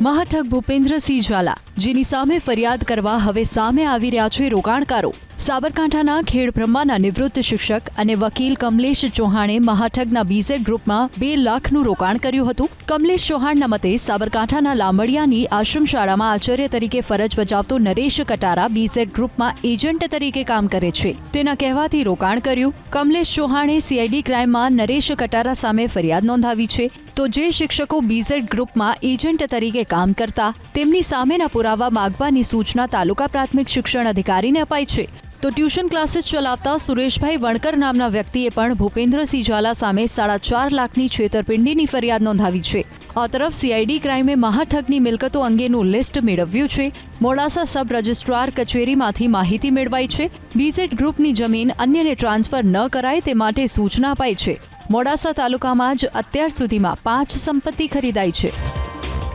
મહાઠગ ભૂપેન્દ્રસિંહ ઝાલા, જેની સામે ફરિયાદ કરવા હવે સામે આવી રહ્યા છે રોકાણકારો। સાબરકાંઠાના ખેડબ્રહ્માના નિવૃત્ત શિક્ષક અને વકીલ કમલેશ ચૌહાણે મહાઠગના બીઝેડ ગ્રુપમાં 2 લાખનું રોકાણ કર્યું હતું। કમલેશ ચૌહાણના મતે સાબરકાંઠાના લાંબડિયાની આશ્રમ શાળામાં આચાર્ય તરીકે ફરજ બજાવતો નરેશ કટારા બીઝેડ ગ્રુપમાં એજન્ટ તરીકે કામ કરે છે। તેના કહેવાથી રોકાણ કર્યું। કમલેશ ચૌહાણે સીઆઈડી ક્રાઇમમાં નરેશ કટારા સામે ફરિયાદ નોંધાવી છે। તો જે શિક્ષકો બીઝેડ ગ્રુપમાં એજન્ટ તરીકે કામ કરતા તેમની સામેના પુરાવા માગવાની સૂચના તાલુકા પ્રાથમિક શિક્ષણ અધિકારીને અપાઈ છે। તો ટ્યુશન ક્લાસીસ ચલાવતા સુરેશભાઈ વણકર નામના વ્યક્તિએ પણ ભૂપેન્દ્રસિંહ ઝાલા સામે 4.5 લાખની છેતરપિંડીની ફરિયાદ નોંધાવી છે। આ તરફ સીઆઈડી ક્રાઇમે મહાઠગની મિલકતો અંગેનું લિસ્ટ મેળવ્યું છે। મોડાસા સબ રજિસ્ટ્રાર કચેરીમાંથી માહિતી મેળવાઈ છે। બીઝેડ ગ્રુપની જમીન અન્યને ટ્રાન્સફર ન કરાય તે માટે સૂચના અપાઈ છે। મોડાસા તાલુકામાં જ અત્યાર સુધીમાં 5 સંપત્તિ ખરીદાઈ છે।